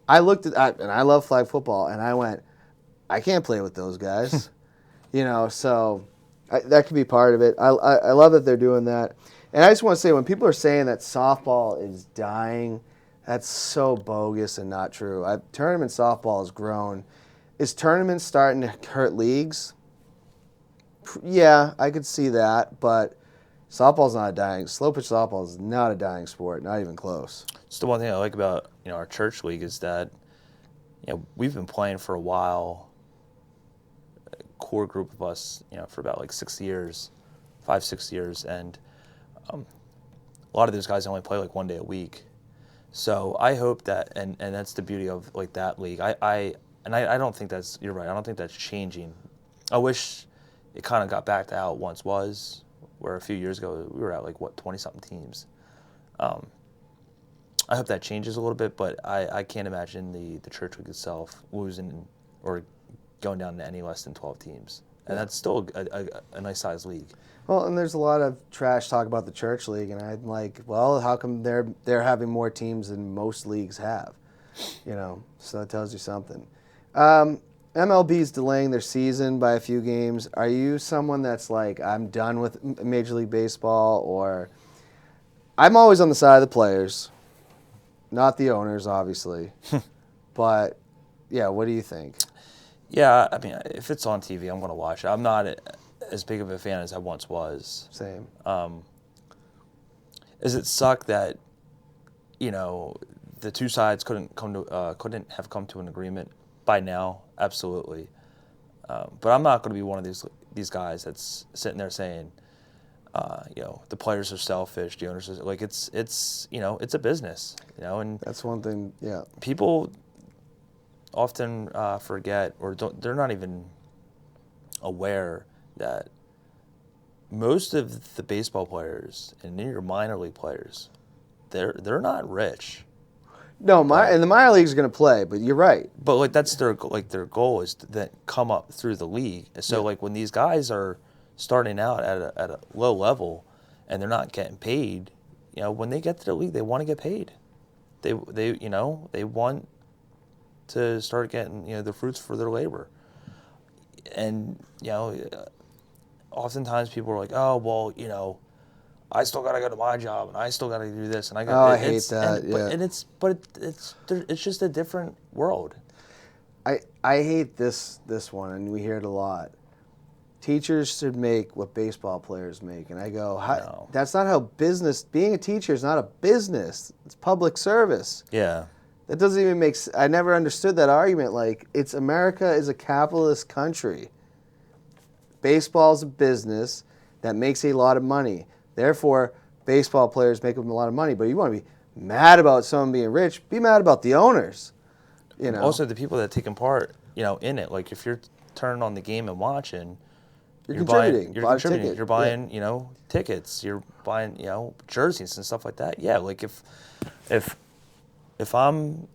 I looked at, and I love flag football, and I went, I can't play with those guys. So that could be part of it. I love that they're doing that. And I just want to say, when people are saying that softball is dying, that's so bogus and not true. Tournament softball has grown. Is tournaments starting to hurt leagues? Yeah, I could see that, but softball's not a dying. Slow pitch softball is not a dying sport, not even close. It's the one thing I like about our church league is that we've been playing for a while. A core group of us, for about like 6 years, 5-6 years, and a lot of those guys only play like one day a week. So I hope that, and that's the beauty of like that league. I don't think that's, you're right, I don't think that's changing. I wish it kind of got back to how it once was, where a few years ago we were at like, 20-something teams. I hope that changes a little bit, but I can't imagine the church league itself losing or going down to any less than 12 teams. And that's still a nice sized league. Well, and there's a lot of trash talk about the church league, and I'm like, well, how come they're having more teams than most leagues have? So that tells you something. MLB's delaying their season by a few games. Are you someone that's like, I'm done with Major League Baseball, or I'm always on the side of the players, not the owners, obviously. But yeah, what do you think? Yeah, I mean, if it's on TV, I'm going to watch it. I'm not as big of a fan as I once was. Same. Does it suck that, the two sides couldn't have come to an agreement by now? Absolutely. But I'm not going to be one of these guys that's sitting there saying, the players are selfish, the owners are like, it's a business, and that's one thing. Yeah. People often forget, or they're not even aware that most of the baseball players and your minor league players, they're not rich. No, and the minor leagues are going to play, but you're right. But like that's their goal is to then come up through the league. So like when these guys are starting out at a low level and they're not getting paid, when they get to the league, they want to get paid. They want to start getting the fruits for their labor. And oftentimes people are like, oh well, I still got to go to my job, and I still got to do this, and I got. I hate that. It's just a different world. I hate this one, and we hear it a lot. Teachers should make what baseball players make, and I go, No. That's not how business. Being a teacher is not a business. It's public service. Yeah. That doesn't even make sense. I never understood that argument. Like, America is a capitalist country. Baseball is a business that makes a lot of money. Therefore, baseball players make them a lot of money. But you want to be mad about someone being rich, be mad about the owners. Also, the people that take part, in it. Like, if you're turning on the game and watching, you're contributing. You're buying, tickets. You're buying, jerseys and stuff like that. Yeah, like if I'm,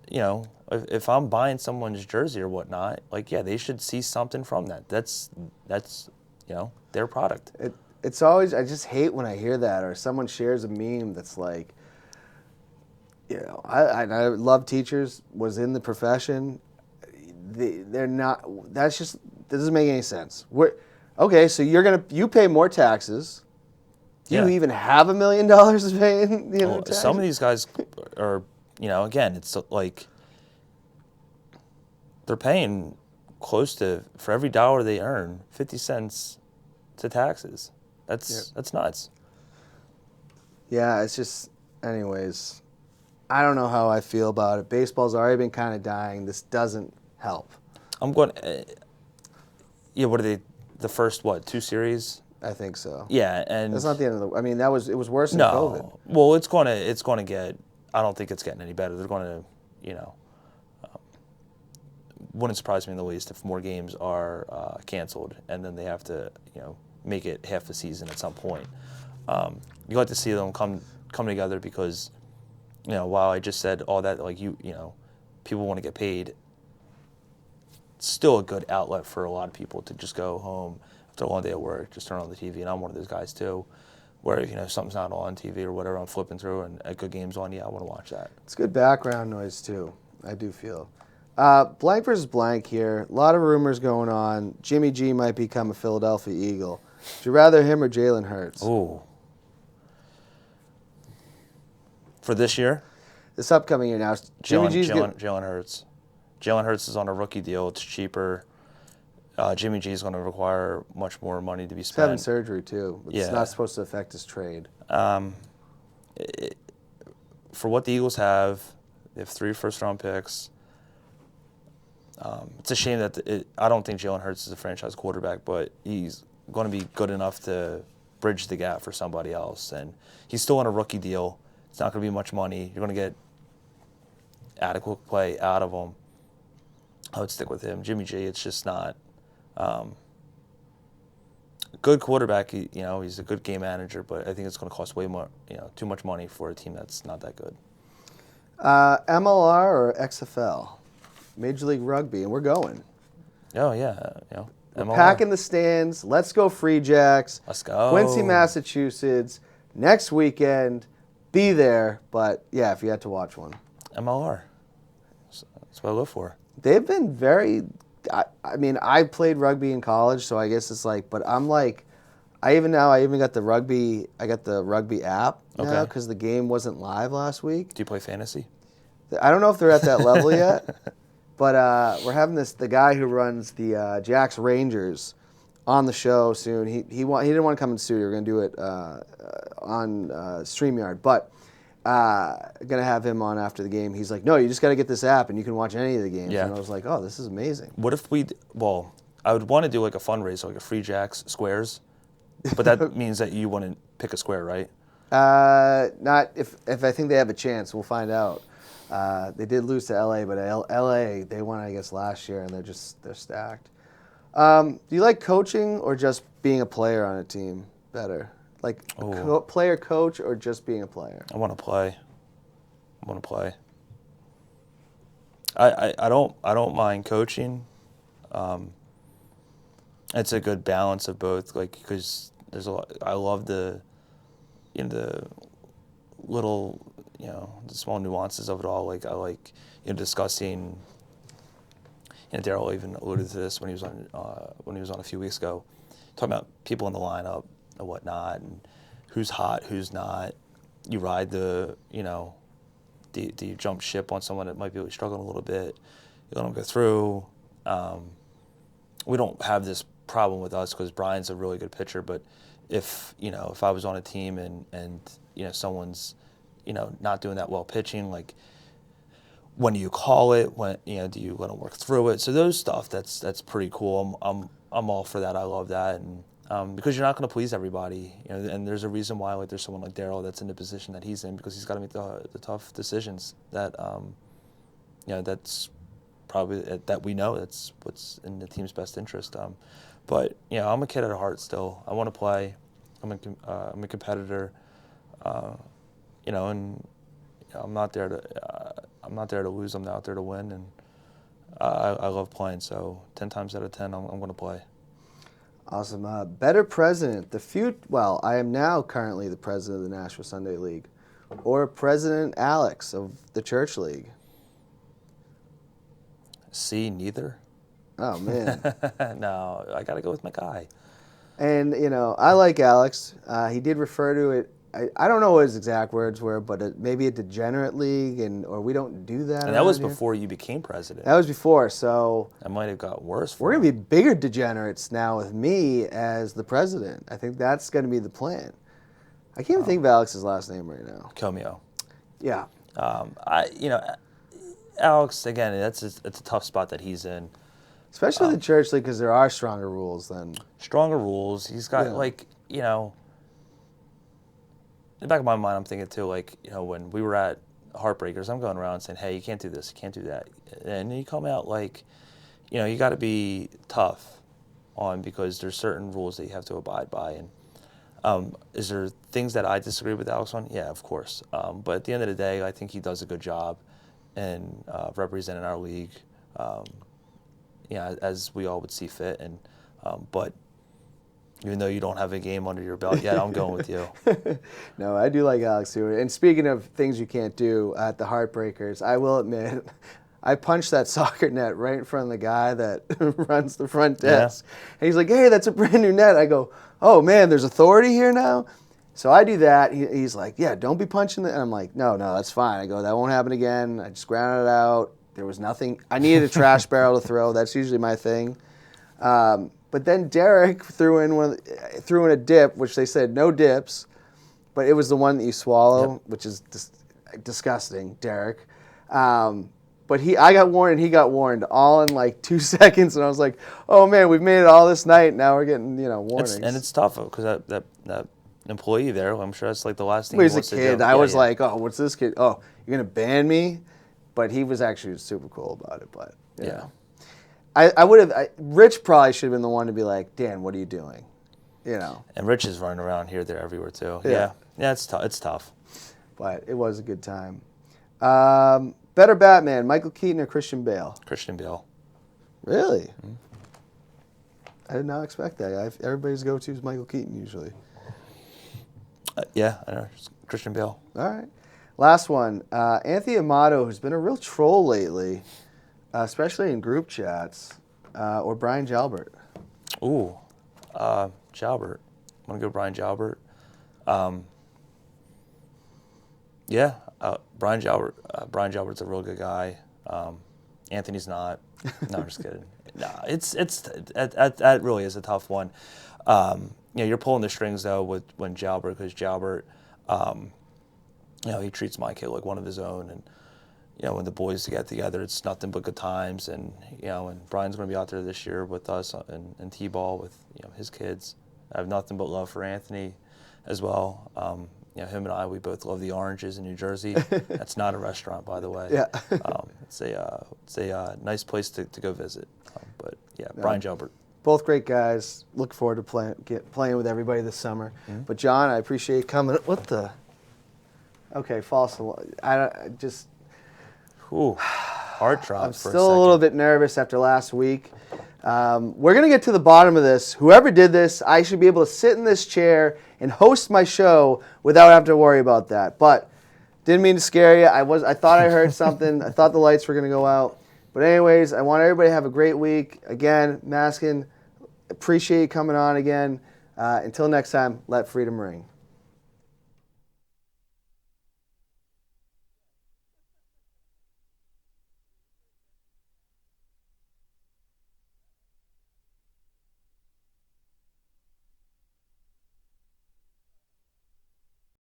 if I'm buying someone's jersey or whatnot, like, yeah, they should see something from that. That's their product. It's always, I just hate when I hear that, or someone shares a meme that's like, I love teachers, was in the profession. They're not, that doesn't make any sense. Okay, so you pay more taxes. Do you even have $1 million to pay in, taxes? Some of these guys are, again, it's like they're paying close to, for every dollar they earn, 50 cents to taxes. That's nuts. Yeah, it's just, anyways, I don't know how I feel about it. Baseball's already been kind of dying. This doesn't help. I'm going, what are they, the first, 2 series? I think so. Yeah, and that's not the end of it was worse than COVID. Well, it's going to get, I don't think it's getting any better. They're going to, wouldn't surprise me in the least if more games are canceled and then they have to, make it half the season at some point. You like to see them come together because, while I just said all that, like people want to get paid. still a good outlet for a lot of people to just go home after a long day of work, just turn on the TV. And I'm one of those guys too, where if something's not on TV or whatever, I'm flipping through and a good game's on. Yeah, I want to watch that. It's good background noise too. I do feel. Blank versus blank here. A lot of rumors going on. Jimmy G might become a Philadelphia Eagle. Would you rather him or Jalen Hurts? Ooh. For this year? This upcoming year now. Jalen Hurts. Jalen Hurts is on a rookie deal. It's cheaper. Jimmy G is going to require much more money to be spent. He's having surgery too. It's not supposed to affect his trade. For what the Eagles have, they have 3 first-round picks. It's a shame that I don't think Jalen Hurts is a franchise quarterback, but he's going to be good enough to bridge the gap for somebody else. And he's still on a rookie deal. It's not going to be much money. You're going to get adequate play out of him. I would stick with him. Jimmy G, it's just not good quarterback. He's a good game manager, but I think it's going to cost way more, too much money for a team that's not that good. MLR or XFL? Major League Rugby, and we're going. Oh, yeah. We're packing the stands. Let's go Free Jacks. Let's go. Quincy, Massachusetts. Next weekend. Be there. But, yeah, if you had to watch one. MLR. That's what I live for. They've been very... I played rugby in college, so I guess it's but I'm I even got the rugby app now because the game wasn't live last week. Do you play fantasy? I don't know if they're at that level yet. But we're having the guy who runs the Jacks Rangers on the show soon. He didn't want to come in the studio. We're going to do it on StreamYard. But going to have him on after the game. He's like, no, you just got to get this app and you can watch any of the games. Yeah. And I was like, oh, this is amazing. What if I would want to do a fundraiser, like a Free Jacks Squares. But that means that you want to pick a square, right? Not if I think they have a chance. We'll find out. They did lose to LA, but LA, they won, I guess, last year, and they're stacked. Do you like coaching or just being a player on a team better? Player coach or just being a player? I want to play. I don't mind coaching. It's a good balance of both, because there's a lot. I love the little. The small nuances of it all. I like discussing. Daryl even alluded to this when he was on a few weeks ago, talking about people in the lineup and whatnot, and who's hot, who's not. You ride do you jump ship on someone that might be really struggling a little bit? You let them go through. We don't have this problem with us because Brian's a really good pitcher, but if I was on a team and someone's not doing that well pitching, when do you call it? When do you let them work through it? So those stuff that's pretty cool. I'm all for that. I love that, and because you're not going to please everybody, and there's a reason why there's someone like Daryl that's in the position that he's in, because he's got to make the tough decisions that that's probably that we know that's what's in the team's best interest. But I'm a kid at heart still. I want to play. I'm a competitor. And I'm not there to lose. I'm out there to win, and I love playing. So 10 times out of 10, I'm going to play. Awesome. Better president. I am now currently the president of the Nashville Sunday League, or President Alex of the Church League. See, neither. Oh man. No, I got to go with my guy. And I like Alex. He did refer to it. I don't know what his exact words were, but maybe a degenerate league, or we don't do that. And that was before you became president. That was before, so that might have got worse. We're going to be bigger degenerates now with me as the president. I think that's going to be the plan. I can't even think of Alex's last name right now. Comio. Yeah. Alex, again, it's a tough spot that he's in. Especially the Church League, because there are stronger rules than... Stronger rules. He's got, in the back of my mind, I'm thinking too, when we were at Heartbreakers, I'm going around saying, hey, you can't do this, you can't do that. And you come out you got to be tough because there's certain rules that you have to abide by. And is there things that I disagree with Alex on? Yeah, of course. But at the end of the day, I think he does a good job in representing our league. as we all would see fit. And but even though you don't have a game under your belt yet, I'm going with you. No, I do like Alex Stewart. And speaking of things you can't do at the Heartbreakers, I will admit, I punched that soccer net right in front of the guy that runs the front desk. Yeah. And he's like, hey, that's a brand new net. I go, oh, man, there's authority here now? So I do that. He's like, yeah, don't be punching the... And I'm like, no, that's fine. I go, that won't happen again. I just grounded it out. There was nothing. I needed a trash barrel to throw. That's usually my thing. But then Derek threw in a dip, which they said no dips, but it was the one that you swallow, which is disgusting, Derek. But I got warned and he got warned all in like 2 seconds, and I was like, oh man, we've made it all this night. Now we're getting warnings. And it's tough because that employee there, I'm sure that's like the last thing he wants was a to kid. do. I was like, oh, what's this kid? Oh, you're gonna ban me? But he was actually super cool about it. But yeah. I would have. Rich probably should have been the one to be like, Dan, what are you doing? And Rich is running around here, there, everywhere too. Yeah, it's tough. It's tough. But it was a good time. Better Batman, Michael Keaton or Christian Bale? Christian Bale. Really? Mm-hmm. I did not expect that. Everybody's go-to is Michael Keaton usually. Yeah, I know. Christian Bale. All right. Last one. Anthony Amato, who's been a real troll lately, especially in group chats, or Brian Jalbert? Ooh, Jalbert. I'm going to go Brian Jalbert. Brian Jalbert. Brian Jalbert's a real good guy. Anthony's not. No, I'm just kidding. No, that really is a tough one. You're pulling the strings though when Jalbert, because Jalbert, he treats my kid like one of his own, and when the boys get together, it's nothing but good times. And and Brian's going to be out there this year with us in T-ball with his kids. I have nothing but love for Anthony as well. Him and I, we both love the Oranges in New Jersey. That's not a restaurant, by the way. Yeah. It's a nice place to go visit. Brian Jalbert. Both great guys. Look forward to playing with everybody this summer. Mm-hmm. But John, I appreciate you coming. What the? Okay, false alarm. Heart drop. I'm still a little bit nervous after last week. We're going to get to the bottom of this. Whoever did this, I should be able to sit in this chair and host my show without having to worry about that. But didn't mean to scare you. I thought I heard something. I thought the lights were going to go out. But anyways, I want everybody to have a great week. Again, Maksin, appreciate you coming on again. Until next time, let freedom ring.